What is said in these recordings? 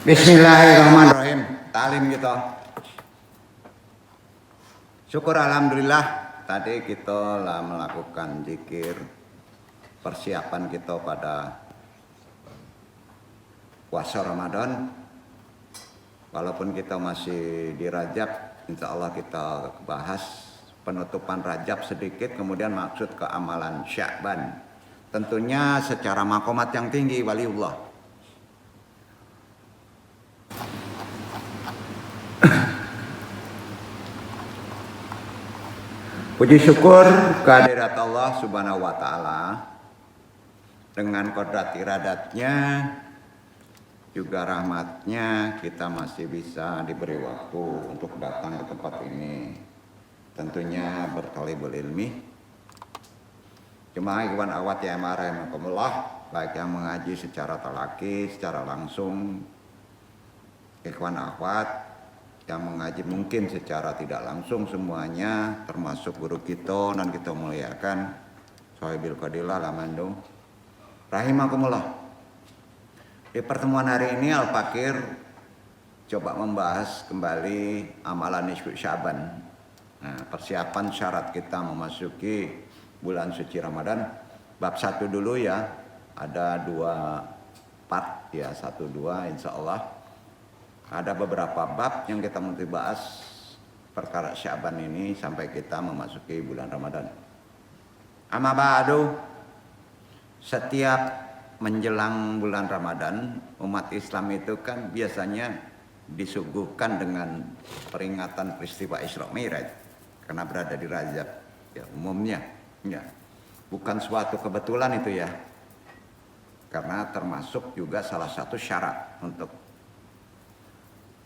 Bismillahirrahmanirrahim. Talim kita. Syukur alhamdulillah tadi kita lah melakukan zikir persiapan kita pada puasa Ramadan. Walaupun kita masih di Rajab, insya Allah kita bahas penutupan Rajab sedikit, kemudian maksud ke amalan Sya'ban. Tentunya secara makomat yang tinggi waliullah. Puji syukur kehadirat Allah Subhanahu wa Ta'ala, dengan kodrat iradatnya juga rahmatnya kita masih bisa diberi waktu untuk datang ke tempat ini. Tentunya bertalibul ilmi. Jemaah ikhwan awat ya rahimakumullah, baik yang mengaji secara talaki, secara langsung, ikhwan akhwat yang mengaji mungkin secara tidak langsung semuanya, termasuk guru kita dan kita muliakan Sohibil Qadillah Lamando rahimakumullah. Di pertemuan hari ini Al-Fakir coba membahas kembali amalan nisfu Sya'ban. Nah, persiapan syarat kita memasuki bulan suci Ramadan. Bab 1 dulu ya, ada 2 part ya, 1-2 insya Allah. Ada beberapa bab yang kita mesti bahas perkara Sya'ban ini sampai kita memasuki bulan Ramadan. Amma ba'du, setiap menjelang bulan Ramadan, umat Islam itu kan biasanya disuguhkan dengan peringatan peristiwa Isra Mi'raj karena berada di Rajab ya, umumnya ya. Bukan suatu kebetulan itu ya, karena termasuk juga salah satu syarat untuk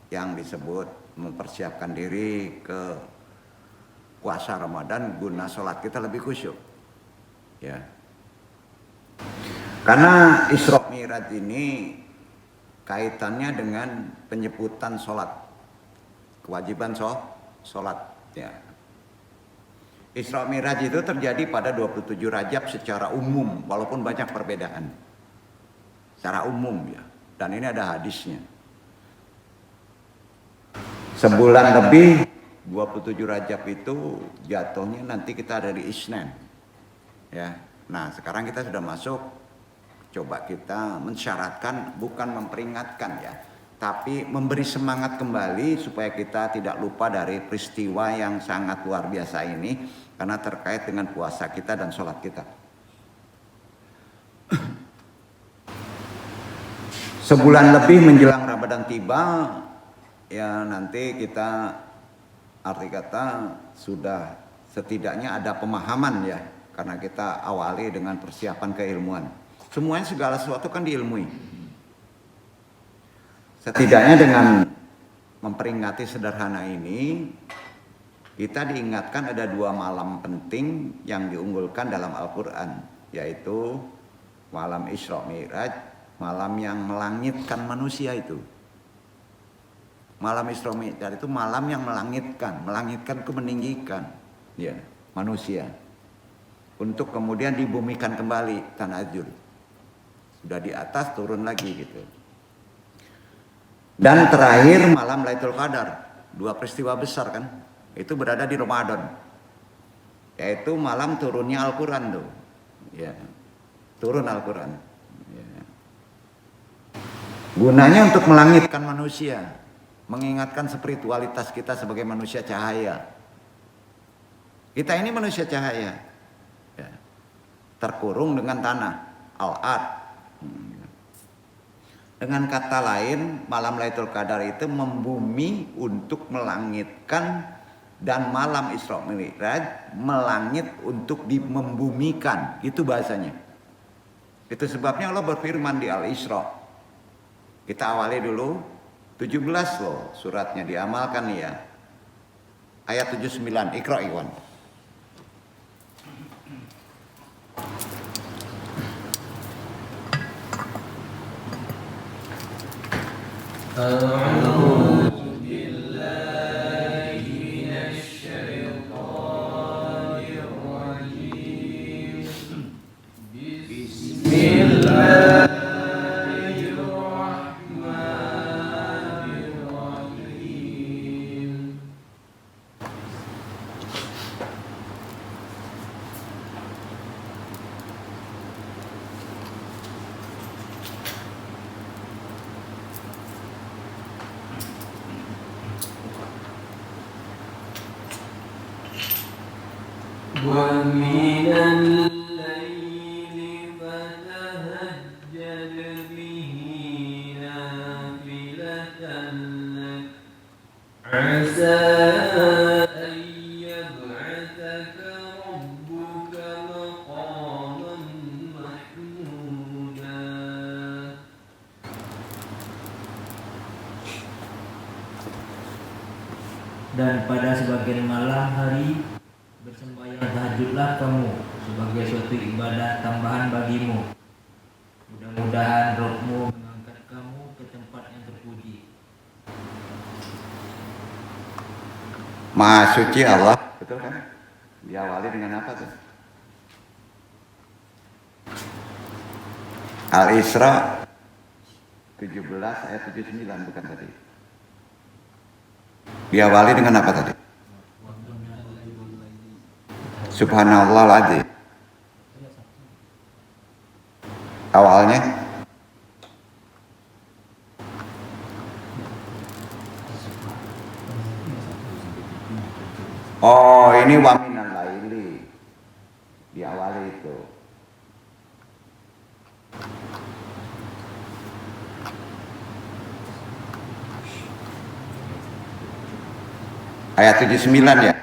yang disebut mempersiapkan diri ke puasa Ramadan guna sholat kita lebih khusyuk ya. Karena Isra Mi'raj ini kaitannya dengan penyebutan sholat, kewajiban sholat ya. Isra Mi'raj itu terjadi pada 27 Rajab secara umum, walaupun banyak perbedaan secara umum ya, dan ini ada hadisnya. Sebulan lebih 27 Rajab itu jatuhnya nanti kita ada di Isnin ya. Nah sekarang kita sudah masuk, coba kita mensyaratkan, bukan memperingatkan ya, tapi memberi semangat kembali supaya kita tidak lupa dari peristiwa yang sangat luar biasa ini, karena terkait dengan puasa kita dan sholat kita. Sebulan lebih menjelang Ramadan tiba ya, nanti kita arti kata sudah setidaknya ada pemahaman ya, karena kita awali dengan persiapan keilmuan. Semuanya segala sesuatu kan diilmui. Setidaknya dengan memperingati sederhana ini, kita diingatkan ada 2 malam penting yang diunggulkan dalam Al-Quran, yaitu malam Isra Mi'raj, malam yang melangitkan manusia itu. Malam Isra Mi'raj itu malam yang melangitkan itu meninggikan ya manusia untuk kemudian dibumikan kembali tanazul. Sudah di atas turun lagi gitu. Dan terakhir malam Lailatul Qadar, 2 peristiwa besar kan, itu berada di Ramadan. Yaitu malam turunnya Al-Qur'an tuh. Ya. Turun Al-Qur'an. Ya. Gunanya untuk melangitkan manusia, mengingatkan spiritualitas kita sebagai manusia cahaya. Kita ini manusia cahaya ya. Terkurung dengan tanah al-ard. Dengan kata lain, malam Lailatul Qadar itu membumi untuk melangitkan, dan malam Isra Mi'raj melangit untuk membumikan. Itu bahasanya. Itu sebabnya Allah berfirman di Al-Isra. Kita awali dulu 17 loh suratnya, diamalkan ya. Ayat 79, Iqra ikhwan. A'udzu billahi minasy syaithanir rajim. Bismillahirrahmanirrahim. ومن الليل فتهجد به نافلة لك عسى أن يبعثك ربك مقاما محمودا. Dan pada sebagian malam hari bersembahyang tahajudlah kamu sebagai suatu ibadah tambahan bagimu. Mudah-mudahan Rabbmu mengangkat kamu ke tempat yang terpuji. Maha suci Allah, betul kan? Diawali dengan apa tuh? Al-Isra 17 ayat 79 bukan tadi? Diawali dengan apa tadi? Subhanallah al-Azim. Awalnya oh ini wa minal laili. Diawali itu. Ayat 79 ya?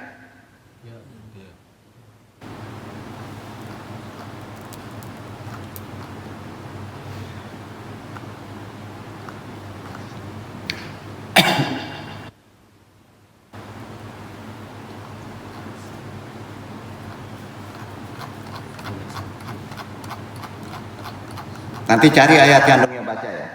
Nanti cari ayat yang Andungnya baca ya.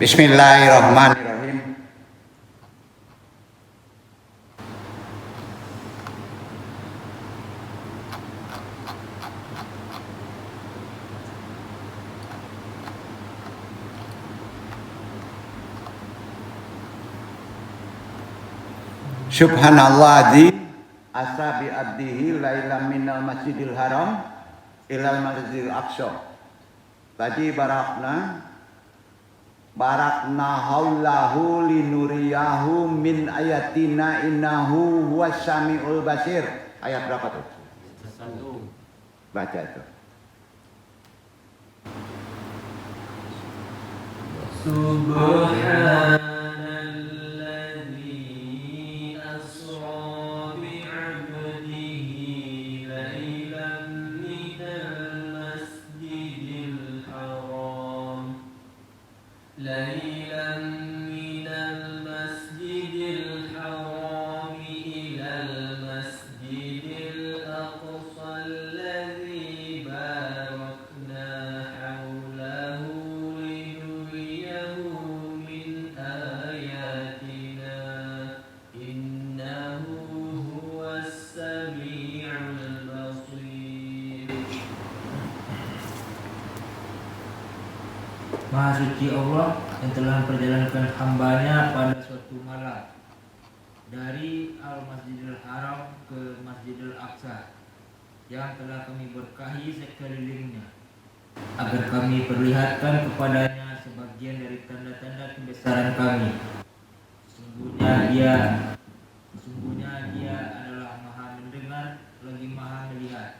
Bismillahirrahmanirrahim. Subhanallah azim asra bi abdihi lailam minal masjidil haram ilal masjidil aqsa. Tadi barakna haulahu linuriyahu min ayatina innahu huwas samiul basir. Ayat berapa tuh? Baca itu. Subhanalladzi asra bi'abdihi lailan minal masjidil haram ilal masjidil aqsa alladzi barakna haulahu linuriyahu min ayatina innahu huwas sami'ul basir. Maha suci Allah yang telah memperjalankan hambanya pada suatu malam dari Al-Masjidil Haram ke Masjidil Aqsa yang telah kami berkahi sekelilingnya agar kami perlihatkan kepadanya sebagian dari tanda-tanda kebesaran kami. Sesungguhnya dia adalah maha mendengar lagi maha melihat.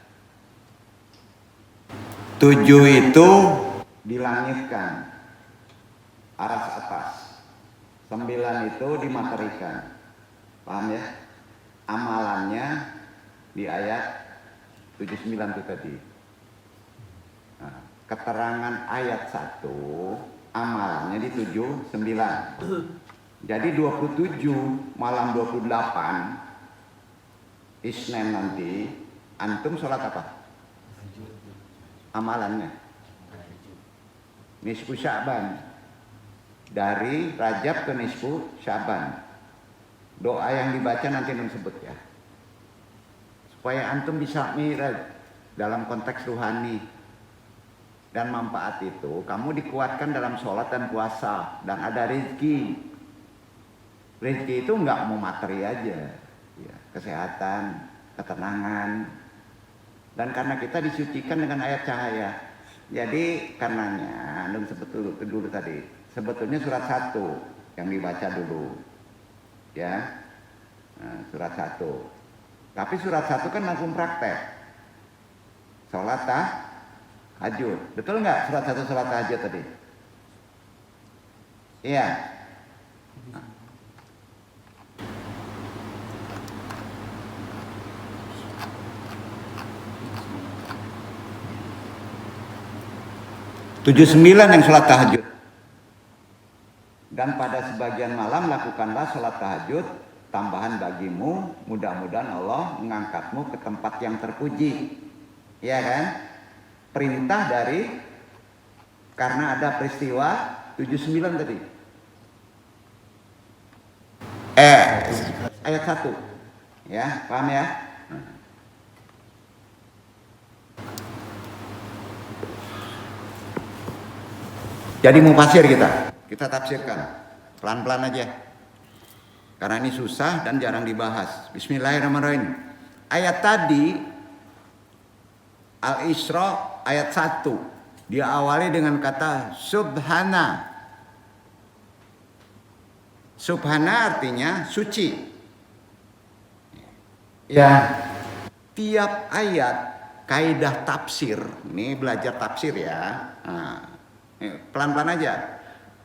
7 itu dilangitkan aras atas, 9 itu dimaterikan. Paham ya? Amalannya di ayat 79 itu tadi. Nah, keterangan ayat 1, amalannya di 79. Jadi 27 malam 28 Isnin nanti antum sholat apa? Amalannya nisfu Sya'ban, dari Rajab ke nisfu Sya'ban. Doa yang dibaca nanti antum sebut ya, supaya antum bisa miraj dalam konteks ruhani. Dan manfaat itu kamu dikuatkan dalam sholat dan puasa, dan ada rezeki. Rezeki itu nggak mau materi aja ya, kesehatan, ketenangan. Dan karena kita disucikan dengan ayat cahaya, jadi karenanya antum sebut dulu tadi, sebetulnya surat 1 yang dibaca dulu. Ya. Nah, surat 1. Tapi surat 1 kan langsung praktek. Sholat tahajud. Betul nggak surat 1 sholat tahajud tadi? Iya. Nah. Tujuh 9 yang sholat tahajud. Dan pada sebagian malam lakukanlah sholat tahajud tambahan bagimu, mudah-mudahan Allah mengangkatmu ke tempat yang terpuji. Ya kan? Perintah dari, karena ada peristiwa 79 tadi. Ayat 1. Ya, paham ya? Jadi mufasir kita tafsirkan pelan-pelan aja. Karena ini susah dan jarang dibahas. Bismillahirrahmanirrahim. Ayat tadi Al-Isra ayat 1 dia awali dengan kata subhana. Subhana artinya suci. Ya, tiap ayat kaidah tafsir. Ini belajar tafsir ya. Nah, pelan-pelan aja.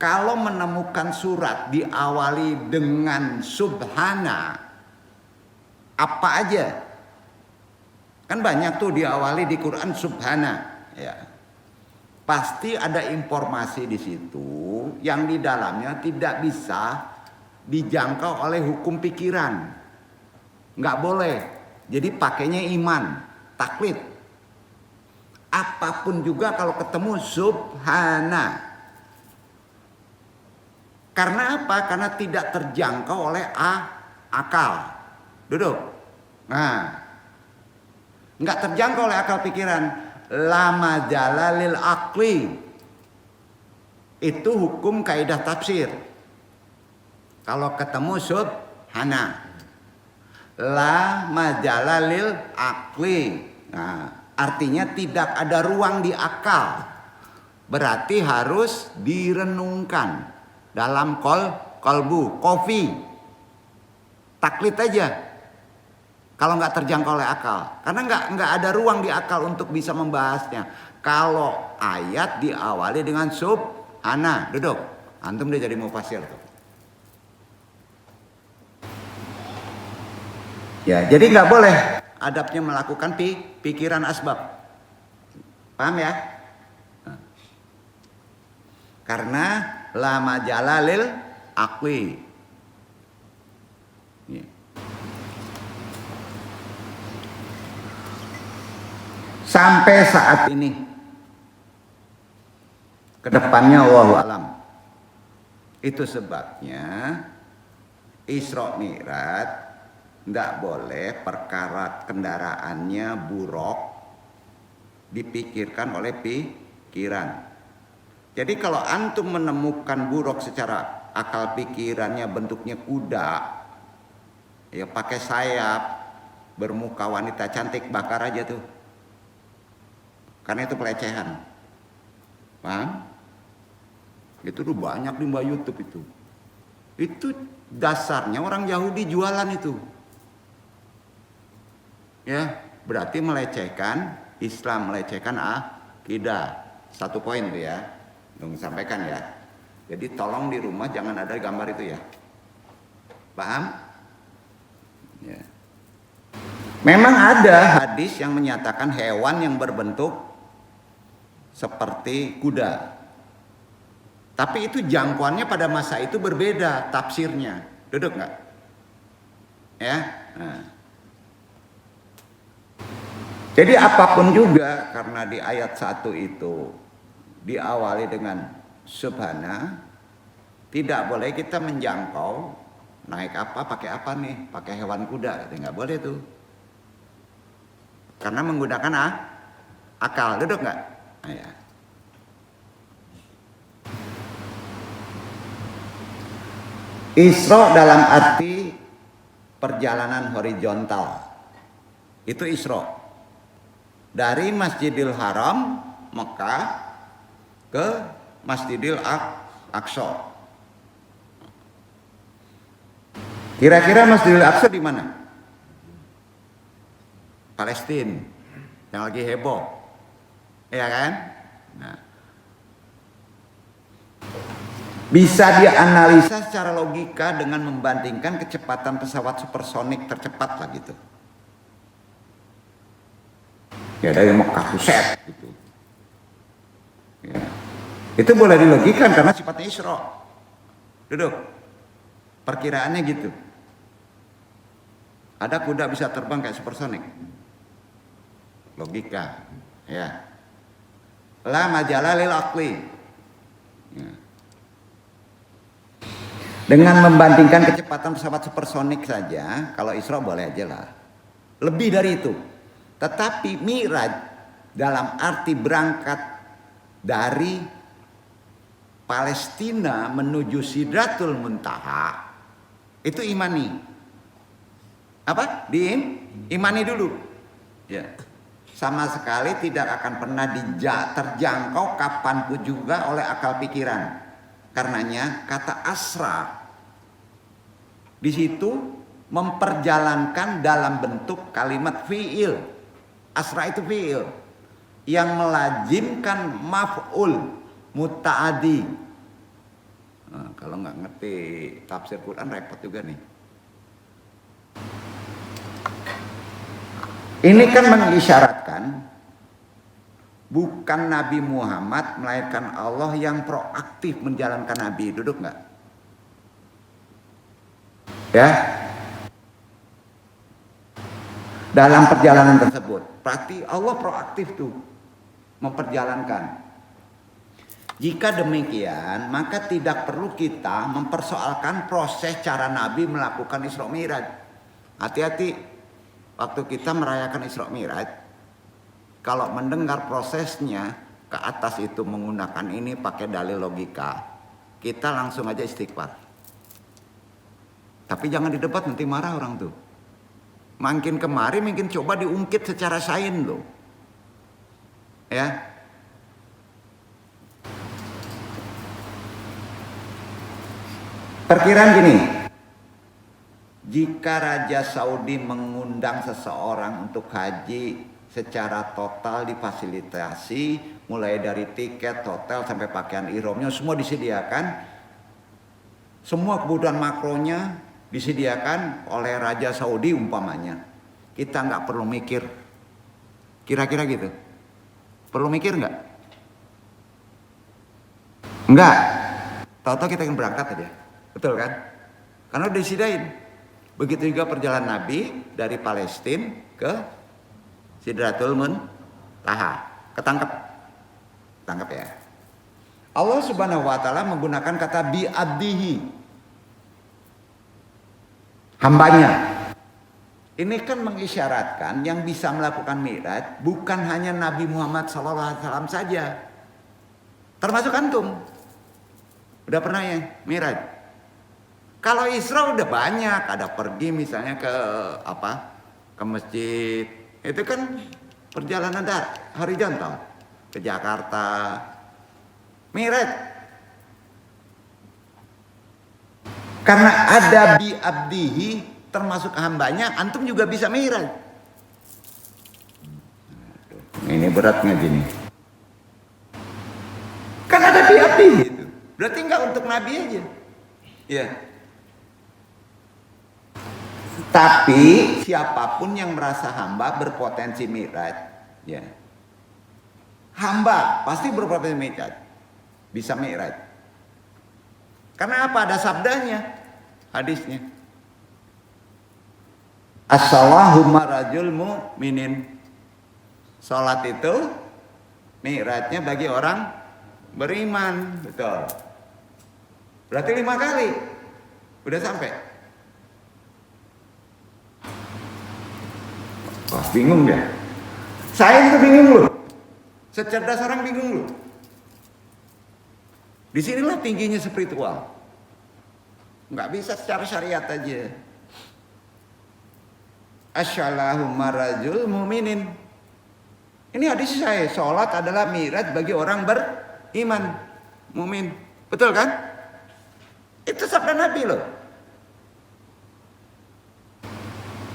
Kalau menemukan surat diawali dengan subhana, apa aja? Kan banyak tuh diawali di Quran subhana, ya. Pasti ada informasi di situ yang di dalamnya tidak bisa dijangkau oleh hukum pikiran. Nggak boleh. Jadi pakainya iman, taklid. Apapun juga kalau ketemu subhana. Karena apa? Karena tidak terjangkau oleh akal. Duduk. Nah, nggak terjangkau oleh akal pikiran. Lama jalalil akli. Itu hukum kaidah tafsir. Kalau ketemu subhana. La majalalil akli. Nah, artinya tidak ada ruang di akal. Berarti harus direnungkan dalam kolbu, kofi. Taklid aja. Kalau nggak terjangkau oleh akal. Karena nggak ada ruang di akal untuk bisa membahasnya. Kalau ayat diawali dengan subhana. Duduk. Antum dia jadi mufasir tuh. Ya, jadi nggak boleh adabnya melakukan pikiran asbab. Paham ya? Nah. Karena lama jalalil akli. Ya. Sampai saat ini, kedepannya wallahu alam. Itu sebabnya Isra Mi'raj nggak boleh perkara kendaraannya buruk dipikirkan oleh pikiran. Jadi kalau antum menemukan buruk secara akal pikirannya bentuknya kuda, ya pakai sayap, bermuka wanita cantik, bakar aja tuh. Karena itu pelecehan. Paham? Itu tuh banyak di mbak YouTube itu. Itu dasarnya orang Yahudi jualan itu. Ya, berarti melecehkan Islam, melecehkan akidah. 1 poin tuh ya. Dong sampaikan ya. Jadi tolong di rumah jangan ada gambar itu ya. Paham? Ya. Memang ada hadis yang menyatakan hewan yang berbentuk seperti kuda. Tapi itu jangkauannya pada masa itu berbeda tafsirnya. Duduk nggak? Ya. Nah. Jadi apapun juga karena di ayat 1 itu diawali dengan subhana, tidak boleh kita menjangkau naik apa, pakai apa nih, pakai hewan kuda, nggak boleh tuh. Karena menggunakan akal, duduk nggak? Nah, ya. Isra dalam arti perjalanan horizontal, itu Isra. Dari Masjidil Haram Mekah ke Masjidil Aqsa. Kira-kira Masjidil Aqsa di mana? Palestina, yang lagi heboh, ya kan? Nah, bisa dianalisa secara logika dengan membandingkan kecepatan pesawat supersonik tercepat lah gitu. Ya dari Mekah buset gitu. Ya. Itu boleh dilogikan karena sifatnya Isra. Duduk. Perkiraannya gitu. Ada kuda bisa terbang kayak supersonik. Logika, ya. La majalah lil aqli. Ya. Dengan membandingkan kecepatan pesawat supersonik saja, kalau Isra boleh aja lah. Lebih dari itu. Tetapi Mi'raj dalam arti berangkat dari Palestina menuju Sidratul Muntaha itu imani. Apa? Imani dulu. Ya. Sama sekali tidak akan pernah terjangkau kapanpun juga oleh akal pikiran. Karenanya kata asra di situ memperjalankan dalam bentuk kalimat fi'il. Asra itu fi'il yang melazimkan maf'ul muta'adi. Nah, kalau nggak ngerti tafsir Quran repot juga nih. Ini kan mengisyaratkan bukan Nabi Muhammad melainkan Allah yang proaktif menjalankan Nabi. Duduk nggak? Ya. Dalam perjalanan tersebut, berarti Allah proaktif tuh memperjalankan. Jika demikian, maka tidak perlu kita mempersoalkan proses cara Nabi melakukan Isra Mi'raj. Hati-hati waktu kita merayakan Isra Mi'raj, kalau mendengar prosesnya ke atas itu menggunakan ini pakai dalil logika, kita langsung aja istighfar. Tapi jangan didebat, nanti marah orang tuh. Makin kemari makin coba diungkit secara sains loh. Ya. Perkiraan gini. Jika Raja Saudi mengundang seseorang untuk haji secara total difasilitasi, mulai dari tiket, hotel sampai pakaian ihramnya semua disediakan. Semua kebutuhan makronya disediakan oleh Raja Saudi umpamanya. Kita nggak perlu mikir. Kira-kira gitu. Perlu mikir nggak? Nggak. Tahu-tahu kita akan berangkat aja. Betul kan? Karena udah disediain. Begitu juga perjalanan Nabi dari Palestina ke Sidratul Muntaha. Ketangkep ya. Allah Subhanahu wa taala menggunakan kata bi abdihi. Hambanya. Ini kan mengisyaratkan yang bisa melakukan Mi'raj bukan hanya Nabi Muhammad SAW saja. Termasuk antum. Udah pernah ya Mi'raj? Kalau Isra udah banyak, ada pergi misalnya ke ke masjid. Itu kan perjalanan horizontal ke Jakarta. Mi'raj karena ada bi abdihi termasuk hambanya, antum juga bisa Mi'raj. Ini beratnya gini. Kan ada bi abdihi itu. Berarti enggak untuk Nabi aja. Ya. Tapi siapapun yang merasa hamba berpotensi Mi'raj, ya. Hamba pasti berpotensi Mi'raj. Bisa Mi'raj. Karena apa? Ada sabdanya, hadisnya. As-salahumma rajul mu'minin. Salat itu Mi'rajnya bagi orang beriman, betul. Berarti 5 kali. Udah sampai. Wah, bingung ya. Saya itu bingung loh. Secerdas orang bingung loh. Disinilah tingginya spiritual. Nggak bisa secara syariat aja. Asy'alahumma rajul mu'minin. Ini hadis saya, sholat adalah Mi'raj bagi orang beriman, mu'min. Betul kan? Itu sabda Nabi loh.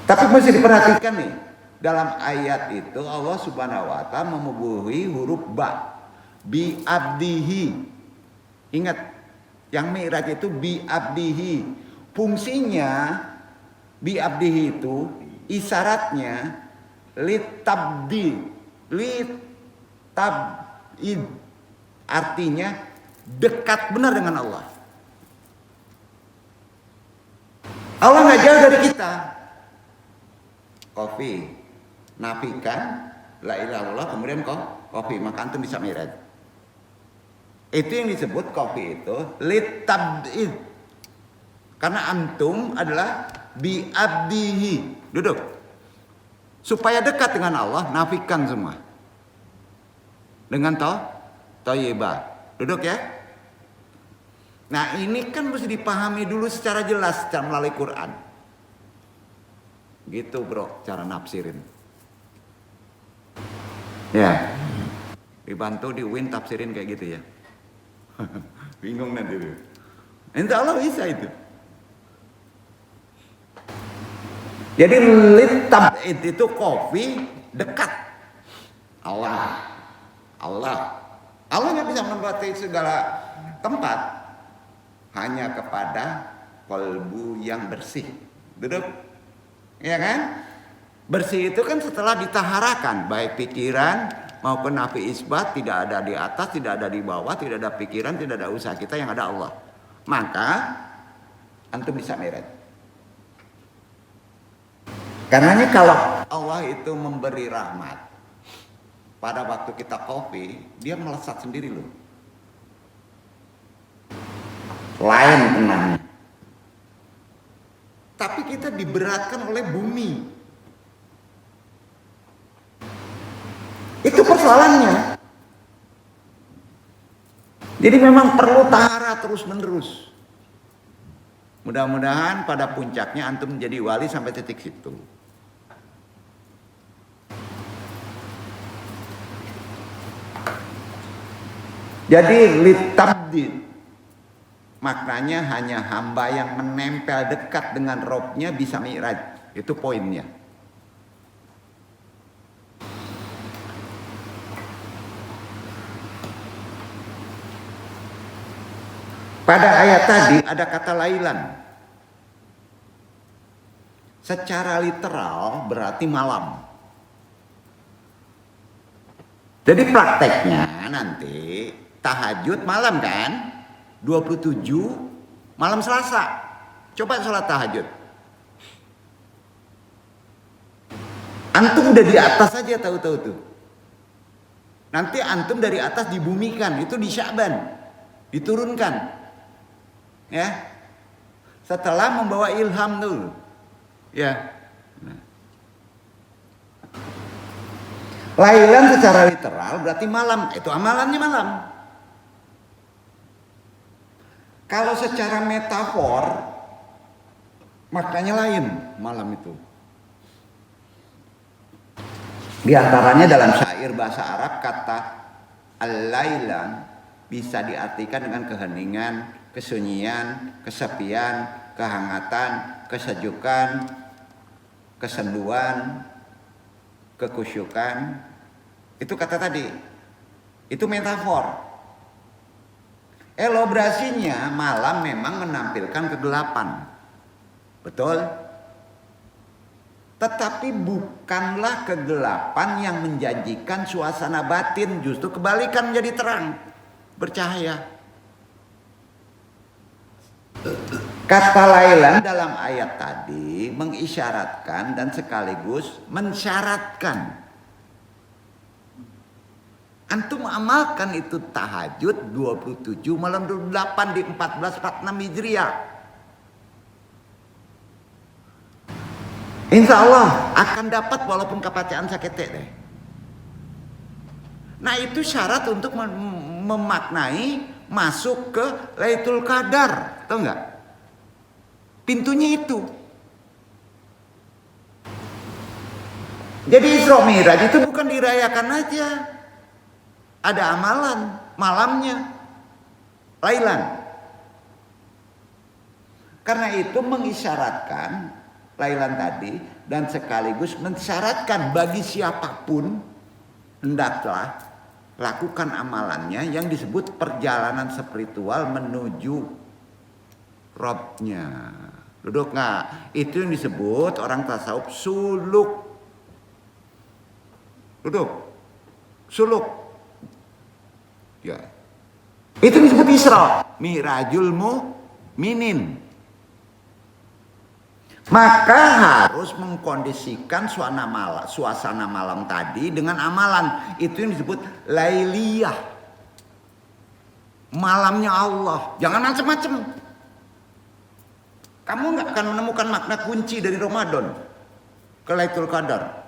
Tapi mesti diperhatikan nih, dalam ayat itu Allah Subhanahu wa taala membubuhi huruf ba. Bi abdihi. Ingat, yang Mi'raj itu bi abdihi. Fungsinya bi abdihi itu isyaratnya litabdi, litabid. Artinya dekat benar dengan Allah. Allah nggak jauh dari kita. Kopi, nafikan la ilaha illallah, kemudian kopi, maka antum bisa Mi'raj. Itu yang disebut kopi itu litabid. Karena antum adalah bi abdihi. Duduk. Supaya dekat dengan Allah, nafikan semua. Dengan thayyibah. Duduk ya. Nah, ini kan mesti dipahami dulu secara jelas melalui Quran. Gitu bro, cara nafsirin. Ya, dibantu di Win tafsirin kayak gitu ya. Bingung nanti tuh. Insya Allah bisa itu. Jadi litabid itu kopi dekat Allah. Allah nggak bisa menempati segala tempat, hanya kepada kolbu yang bersih. Duduk. Ya kan? Bersih itu kan setelah ditaharakan, baik pikiran maupun nafi isbat, tidak ada di atas, tidak ada di bawah, tidak ada pikiran, tidak ada usaha kita, yang ada Allah. Maka antum bisa Mi'raj. Karenanya kalau Allah itu memberi rahmat, pada waktu kita kopi, dia melesat sendiri loh. Lain tenangnya. Tapi kita diberatkan oleh bumi. Itu persoalannya. Jadi memang perlu tahara terus menerus. Mudah-mudahan pada puncaknya antum menjadi wali sampai titik situ. Jadi litabdid, maknanya hanya hamba yang menempel dekat dengan Robnya bisa Mi'raj. Itu poinnya. Pada ayat tadi ada kata lailan. Secara literal berarti malam. Jadi prakteknya nanti tahajud malam kan? 27 malam Selasa. Coba sholat tahajud. Antum udah di atas aja tahu-tahu tuh. Nanti antum dari atas dibumikan, itu di Sya'ban. Diturunkan. Ya. Setelah membawa ilham dulu. Ya. Nah. Lailan secara literal berarti malam. Itu amalannya malam. Kalau secara metafor, maknanya lain malam itu. Di antaranya dalam syair bahasa Arab kata al-lailan bisa diartikan dengan keheningan, kesunyian, kesepian, kehangatan, kesejukan, kesenduan, kekusyukan. Itu kata tadi. Itu metafor. Elaborasinya malam memang menampilkan kegelapan. Betul? Tetapi bukanlah kegelapan yang menjanjikan suasana batin, justru kebalikan menjadi terang, bercahaya. Kata lailan dalam ayat tadi mengisyaratkan dan sekaligus mensyaratkan. Antum amalkan itu tahajud 27 malam 28 di 1446 Hijriah. Insya Allah akan dapat walaupun kepacaan sakit deh. Nah itu syarat untuk memaknai masuk ke Lailatul Qadar, tahu nggak? Pintunya itu. Jadi Isra Mi'raj itu bukan dirayakan aja. Ada amalan malamnya, lailan. Karena itu mengisyaratkan Lailan tadi, dan sekaligus mensyaratkan bagi siapapun hendaklah lakukan amalannya yang disebut perjalanan spiritual menuju Robnya. Duduk nggak? Itu yang disebut orang tasawuf suluk. Duduk. Suluk. Ya. Itu disebut Isra. Mi'rajul mu'minin. Maka harus mengkondisikan suasana malam tadi dengan amalan. Itu yang disebut lailiyah. Malamnya Allah. Jangan macam-macam. Kamu nggak akan menemukan makna kunci dari Ramadan ke Lailatul Qadar.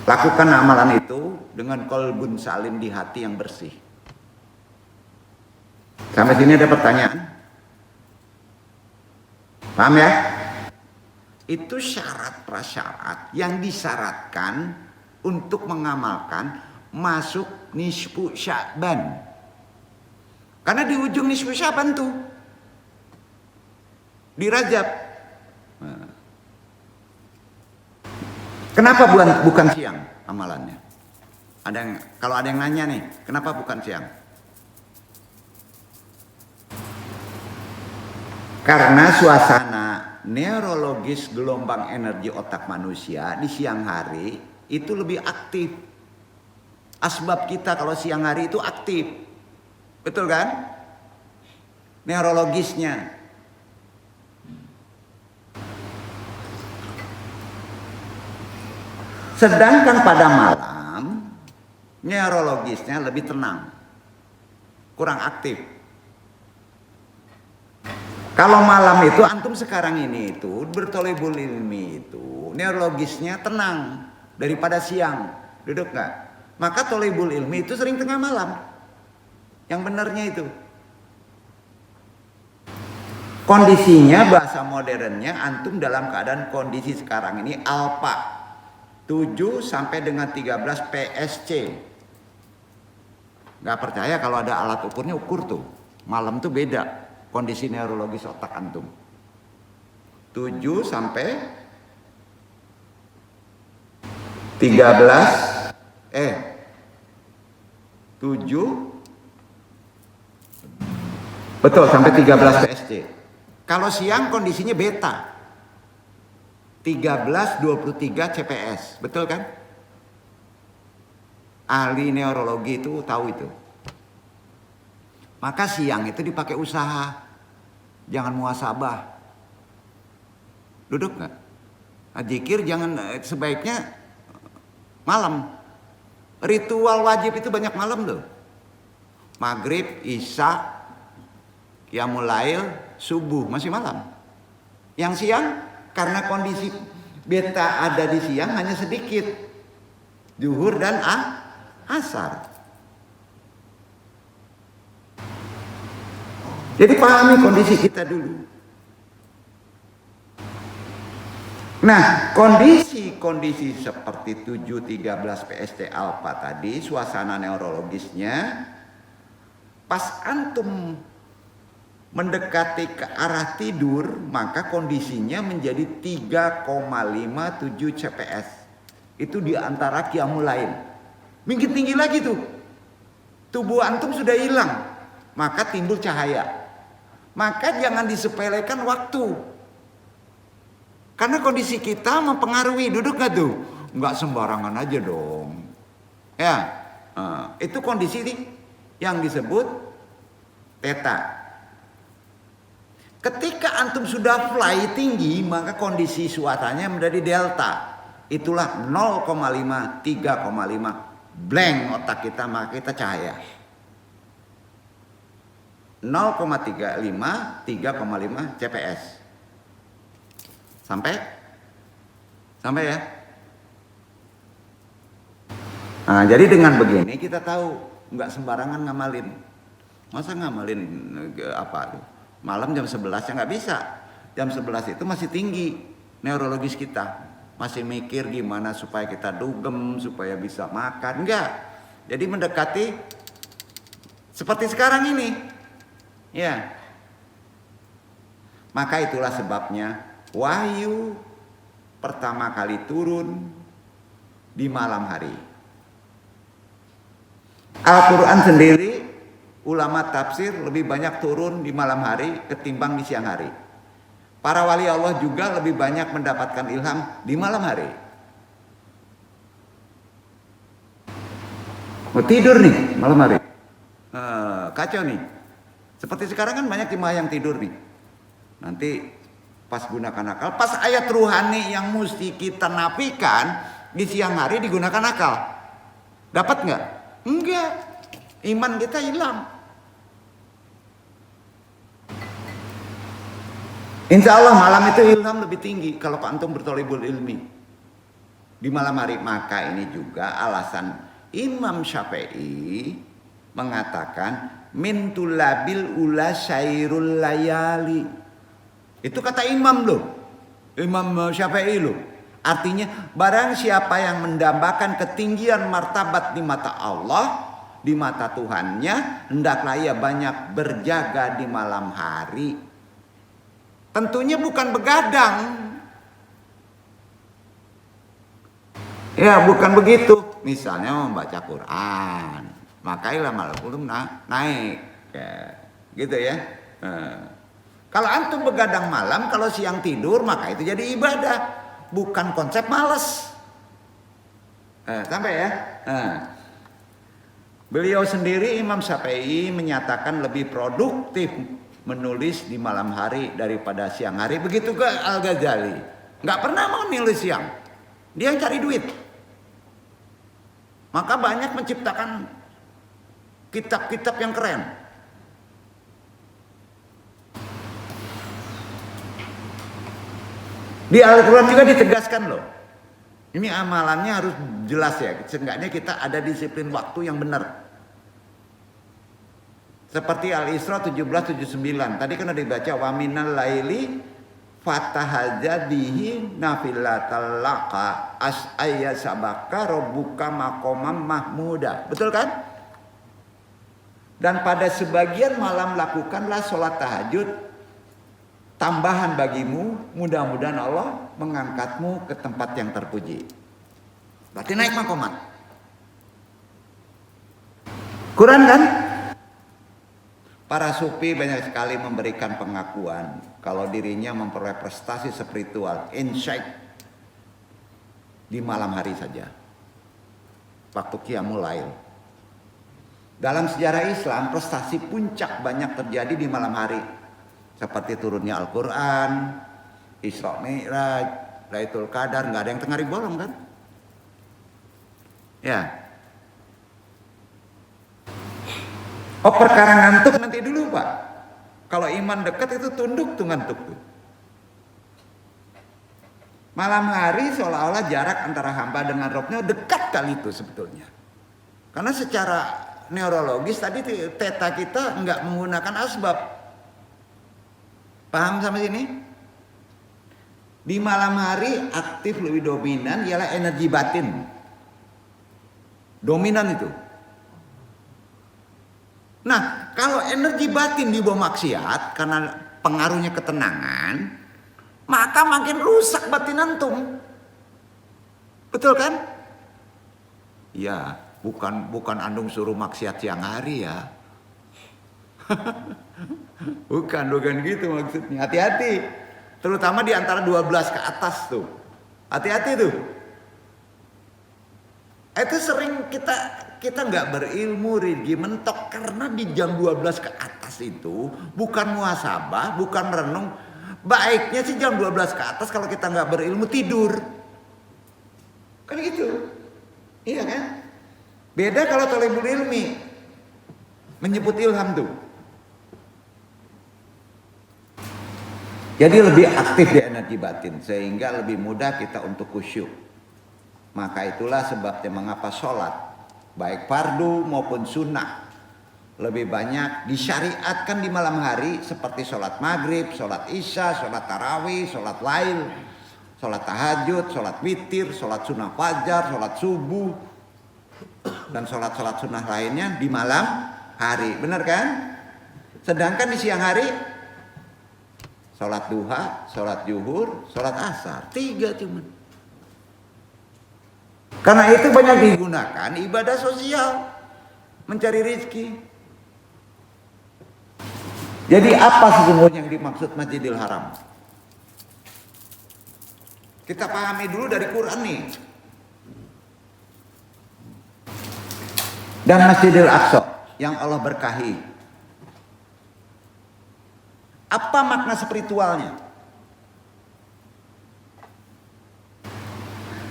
Lakukan amalan itu dengan qalbun salim, di hati yang bersih. Sampai sini ada pertanyaan? Paham ya? Itu syarat prasyarat yang disyaratkan untuk mengamalkan masuk nisfu Sya'ban. Karena di ujung nisfu Sya'ban tuh di Rajab. Nah. Kenapa bukan siang amalannya? Kalau ada yang nanya nih, kenapa bukan siang? Karena suasana neurologis gelombang energi otak manusia di siang hari itu lebih aktif. Asbab kita kalau siang hari itu aktif. Betul kan? Neurologisnya. Sedangkan pada malam neurologisnya lebih tenang. Kurang aktif. Kalau malam itu antum sekarang ini itu bertolebul ilmi itu neurologisnya tenang daripada siang. Duduk nggak? Maka tolebul ilmi itu sering tengah malam. Yang benarnya itu. Kondisinya bahasa modernnya antum dalam keadaan kondisi sekarang ini alpha 7 sampai dengan 13 PSC. Nggak percaya kalau ada alat ukurnya, ukur tuh. Malam tuh beda. Kondisi neurologis otak antum 7 sampai 13 7 betul sampai 13 PSC. Kalau siang kondisinya beta 13-23 CPS, betul kan? Ahli neurologi itu tahu itu. Maka siang itu dipakai usaha, jangan muhasabah. Duduk nggak? Zikir jangan, sebaiknya malam. Ritual wajib itu banyak malam loh. Maghrib, Isya, Qiyamul Lail, subuh masih malam. Yang siang karena kondisi beta ada di siang hanya sedikit. Zuhur dan asar. Jadi pahami kondisi kita dulu. Nah, kondisi seperti 7-13 PST alpha tadi, suasana neurologisnya, pas antum mendekati ke arah tidur, maka kondisinya menjadi 3,57 CPS. Itu di antara Qiyamul Lail. Mungkin tinggi lagi tuh. Tubuh antum sudah hilang, maka timbul cahaya. Maka jangan disepelekan waktu. Karena kondisi kita mempengaruhi. Duduk gak tuh? Nggak sembarangan aja dong. Ya, itu kondisi yang disebut theta. Ketika antum sudah fly tinggi, maka kondisi suasananya menjadi delta. Itulah 0,5, 3,5 blank otak kita, maka kita cahaya. 0,35, 3,5 CPS. Sampai ya. Nah, jadi dengan begini kita tahu nggak sembarangan ngamalin. Masa ngamalin apa? Malam jam 11 ya nggak bisa. Jam 11 itu masih tinggi neurologis kita. Masih mikir gimana supaya kita dugem, supaya bisa makan. Enggak. Jadi mendekati seperti sekarang ini. Ya. Maka itulah sebabnya wahyu pertama kali turun di malam hari. Al-Quran sendiri, ulama tafsir lebih banyak turun di malam hari ketimbang di siang hari. Para wali Allah juga lebih banyak mendapatkan ilham di malam hari. Mau tidur nih malam hari, kacau nih. Seperti sekarang kan banyak jemaah yang tidur nih. Nanti pas gunakan akal, pas ayat ruhani yang mesti kita nafikan di siang hari digunakan akal. Dapat nggak? Enggak. Iman kita hilang. Insya Allah malam itu ilham lebih tinggi kalau Pak Antum bertolibul ilmi di malam hari. Maka ini juga alasan Imam Syafi'i mengatakan min tulabil ula syairul layali. Itu kata imam loh, Imam Syafi'i loh. Artinya barang siapa yang mendambakan ketinggian martabat di mata Allah, di mata Tuhannya, hendaklah ia banyak berjaga di malam hari. Tentunya bukan begadang. Ya bukan begitu. Misalnya membaca Quran, maka ilmu al-qulub naik. Ya, gitu ya. Kalau antum begadang malam, kalau siang tidur, maka itu jadi ibadah. Bukan konsep malas. Sampai ya. Beliau sendiri Imam Syafi'i menyatakan lebih produktif menulis di malam hari daripada siang hari. Begitu ke Al-Ghazali. Nggak pernah mau nulis siang. Dia yang cari duit. Maka banyak menciptakan kitab-kitab yang keren. Di Al-Quran juga ditegaskan loh. Ini amalannya harus jelas ya. Seenggaknya kita ada disiplin waktu yang benar. Seperti Al-Isra 17:79. Tadi kan ada dibaca wa minal laili fatahajadihi nafilatal laka as'ayya sabaka rabbuka maqamam mahmuda. Betul kan? Dan pada sebagian malam lakukanlah sholat tahajud tambahan bagimu, mudah-mudahan Allah mengangkatmu ke tempat yang terpuji. Berarti naik makomat. Quran kan? Para sufi banyak sekali memberikan pengakuan kalau dirinya memperoleh prestasi spiritual insight di malam hari saja. Waktu Qiyamul Lail. Dalam sejarah Islam, prestasi puncak banyak terjadi di malam hari. Seperti turunnya Al-Quran, Isra Mi'raj, Lailatul Qadar, nggak ada yang tengah hari bolong kan? Ya. Oh perkara ngantuk nanti dulu Pak. Kalau iman dekat itu tunduk tuh ngantuk tuh. Malam hari seolah-olah jarak antara hamba dengan Robnya dekat kali itu sebetulnya. Karena secara neurologis tadi teta kita nggak menggunakan asbab. Paham sampai sini? Di malam hari aktif lebih dominan ialah energi batin. Dominan itu. Nah, kalau energi batin dibawa maksiat karena pengaruhnya ketenangan, maka makin rusak batin antum. Betul kan? Ya, bukan andung suruh maksiat siang hari ya. Bukan gitu maksudnya. Hati-hati. Terutama di antara 12 ke atas tuh. Hati-hati tuh. Itu sering kita nggak berilmu, Rigi, mentok karena di jam 12 ke atas itu bukan muhasabah, bukan renung. Baiknya sih jam 12 ke atas kalau kita nggak berilmu tidur. Kan gitu. Iya kan? Beda kalau thalibul ilmi menyebut ilham tuh. Jadi lebih aktif di energi batin sehingga lebih mudah kita untuk khusyuk. Maka itulah sebabnya mengapa sholat baik fardu maupun sunnah lebih banyak disyariatkan di malam hari seperti sholat maghrib, sholat isya, sholat tarawih, sholat lail, sholat tahajud, sholat witir, sholat sunnah fajar, sholat subuh dan sholat sunnah lainnya di malam hari. Benar kan? Sedangkan di siang hari Sholat duha, sholat zuhur, sholat asar. 3 cuma. Karena itu banyak digunakan ibadah sosial. Mencari rezeki. Jadi apa sesungguhnya yang dimaksud Masjidil Haram? Kita pahami dulu dari Quran nih. Dan Masjidil Aqsa yang Allah berkahi. Apa makna spiritualnya?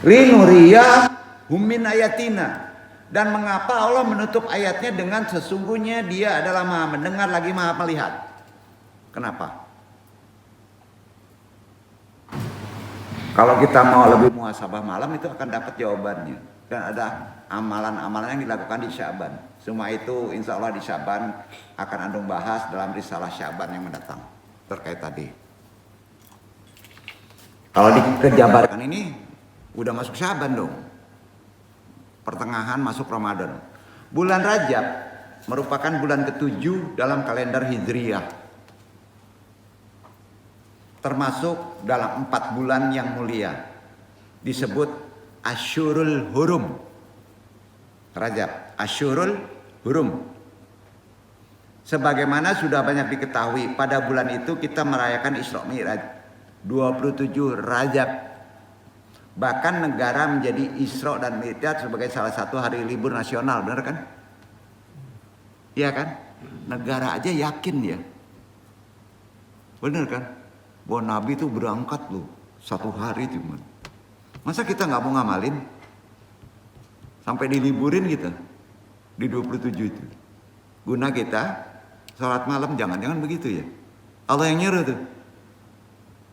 Linuriya min ayatina. Dan mengapa Allah menutup ayatnya dengan sesungguhnya dia adalah maha mendengar lagi maha melihat? Kenapa? Kalau kita mau lebih muhasabah malam itu akan dapat jawabannya. Dan ada amalan-amalan yang dilakukan di Syaban. Semua itu insya Allah di Syaban akan Antum bahas dalam risalah Syaban yang mendatang. Terkait tadi. Kalau dikejabarkan ini udah masuk Syaban dong. Pertengahan masuk Ramadan. Bulan Rajab merupakan bulan ke-7 dalam kalender Hijriyah. Termasuk dalam 4 bulan yang mulia. Disebut Asyurul Hurum. Rajab, Asyurul Hurum. Sebagaimana sudah banyak diketahui, pada bulan itu kita merayakan Isra Mi'raj. 27 Rajab. Bahkan negara menjadi Isra dan Mi'raj sebagai salah satu hari libur nasional, benar kan? Iya kan? Negara aja yakin ya. Benar kan? Bahwa Nabi itu berangkat loh 1 hari cuma. Masa kita nggak mau ngamalin? Sampai diliburin kita di 27 itu. Guna kita sholat malam, jangan-jangan begitu ya. Allah yang nyuruh tuh.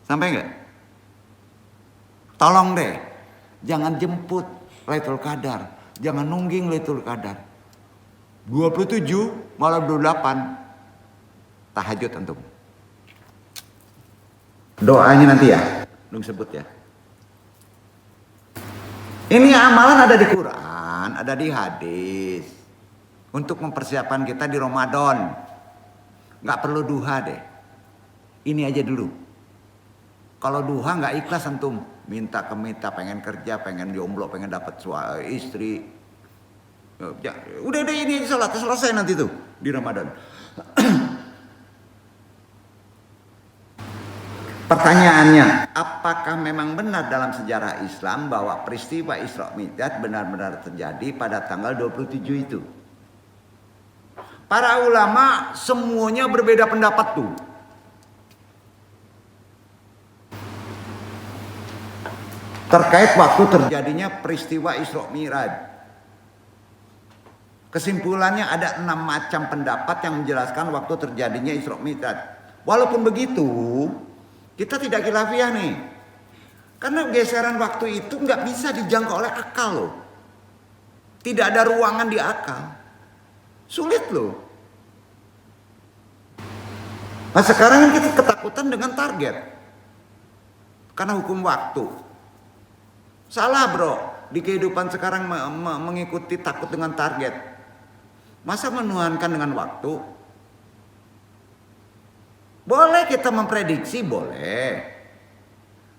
Sampai nggak? Tolong deh, jangan jemput Lailatul Qadar, jangan nungging Lailatul Qadar. 27 malam 28 tahajud antum. Doanya nanti ya, belum sebut ya. Ini amalan ada di Quran, ada di hadis. Untuk mempersiapkan kita di Ramadan. Nggak perlu duha deh. Ini aja dulu. Kalau duha nggak ikhlas antum, minta, pengen kerja, pengen jomblo, pengen dapat istri. Ya, udah ini sholat selesai nanti tuh di Ramadan. Pertanyaannya, apakah memang benar dalam sejarah Islam bahwa peristiwa Isra Mi'raj benar-benar terjadi pada tanggal 27 itu? Para ulama semuanya berbeda pendapat tuh. Terkait waktu terjadinya peristiwa Isra Mi'raj. Kesimpulannya ada 6 macam pendapat yang menjelaskan waktu terjadinya Isra Mi'raj. Walaupun begitu, kita tidak khilafiyah nih. Karena geseran waktu itu nggak bisa dijangkau oleh akal loh. Tidak ada ruangan di akal. Sulit loh. Nah sekarang kan kita ketakutan dengan target. Karena hukum waktu. Salah bro. Di kehidupan sekarang mengikuti takut dengan target. Masa menuhankan dengan waktu? Boleh kita memprediksi, boleh.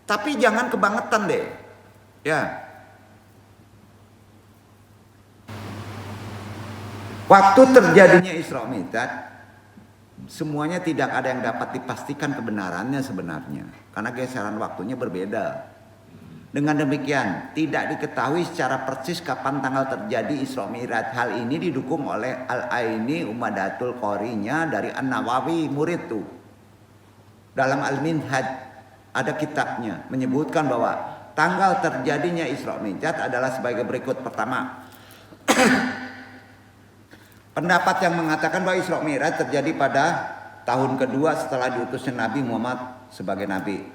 Tapi jangan kebangetan deh. Ya. Waktu terjadinya Isra Mi'raj, semuanya tidak ada yang dapat dipastikan kebenarannya sebenarnya. Karena geseran waktunya berbeda. Dengan demikian, tidak diketahui secara persis kapan tanggal terjadi Isra Mi'raj. Hal ini didukung oleh Al-Aini Umadatul Qorinya dari An-Nawawi, murid tuh. Dalam Al-Minhaj ada kitabnya menyebutkan bahwa tanggal terjadinya Isra Mi'raj adalah sebagai berikut. Pertama, pendapat yang mengatakan bahwa Isra Mi'raj terjadi pada tahun kedua setelah diutusnya Nabi Muhammad sebagai Nabi.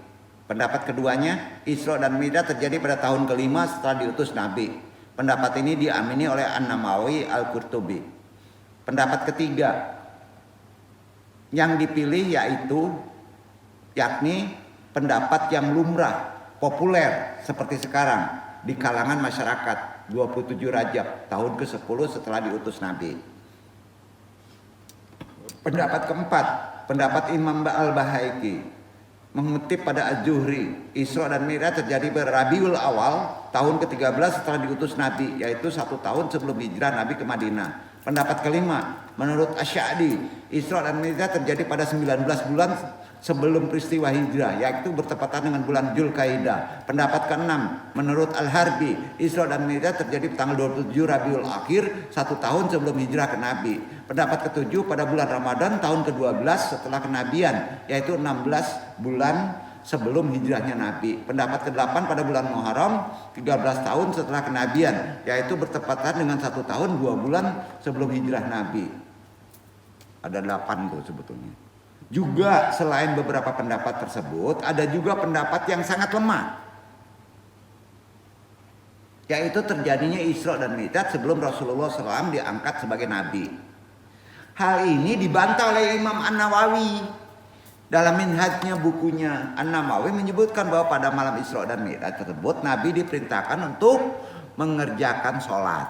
Pendapat keduanya, Isra dan Mi'raj terjadi pada tahun kelima setelah diutus Nabi. Pendapat ini diamini oleh An-Nawawi Al-Qurtubi. Pendapat ketiga yang dipilih yakni pendapat yang lumrah, populer seperti sekarang di kalangan masyarakat, 27 Rajab tahun ke-10 setelah diutus Nabi. Pendapat keempat, pendapat Imam Al-Bahaiki mengutip pada Az-Zuhri, Isra dan Mi'raj terjadi pada Rabiul Awal tahun ke-13 setelah diutus Nabi, yaitu 1 tahun sebelum hijrah Nabi ke Madinah. Pendapat kelima, menurut Asy-Sya'di, Isra dan Mi'raj terjadi pada 19 bulan sebelum peristiwa hijrah, yaitu bertepatan dengan bulan Dzulqa'dah. Pendapat keenam, menurut Al-Harbi, Isra dan Mi'raj terjadi tanggal 27 Rabiul Akhir, 1 tahun sebelum hijrah ke Nabi. Pendapat ketujuh, pada bulan Ramadan tahun ke-12 setelah kenabian, yaitu 16 bulan sebelum hijrahnya Nabi. Pendapat ke-8 pada bulan Muharram 13 tahun setelah kenabian, yaitu bertepatan dengan 1 tahun 2 bulan sebelum hijrah Nabi. Ada 8 tuh sebetulnya. Juga selain beberapa pendapat tersebut, ada juga pendapat yang sangat lemah, yaitu terjadinya Isra dan Mi'raj sebelum Rasulullah SAW diangkat sebagai Nabi. Hal ini dibantah oleh Imam An-Nawawi. Dalam Minhajnya, bukunya, An-Nawawi menyebutkan bahwa pada malam Isra dan Mi'raj tersebut Nabi diperintahkan untuk mengerjakan sholat.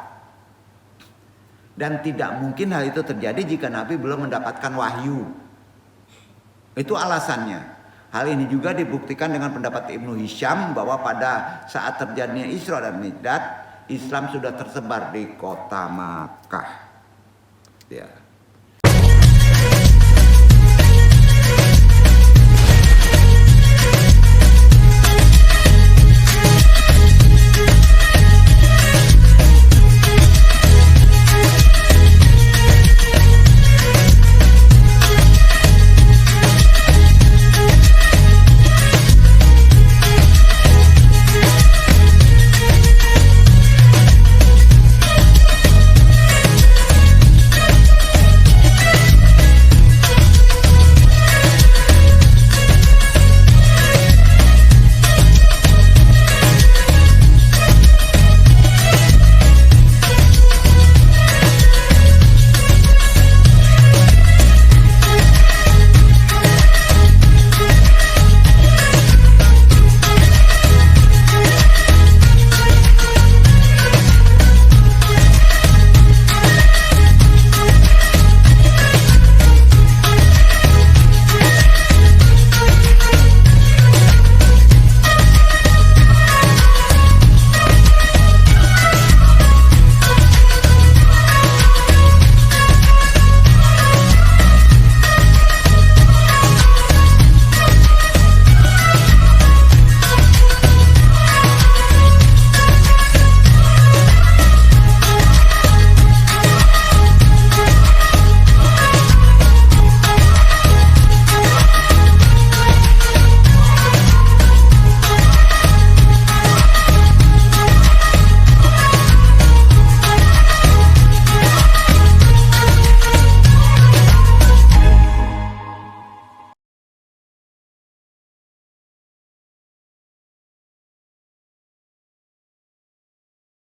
Dan tidak mungkin hal itu terjadi jika Nabi belum mendapatkan wahyu. Itu alasannya. Hal ini juga dibuktikan dengan pendapat Ibnu Hisham bahwa pada saat terjadinya Isra dan Mi'raj, Islam sudah tersebar di kota Makkah. Ya.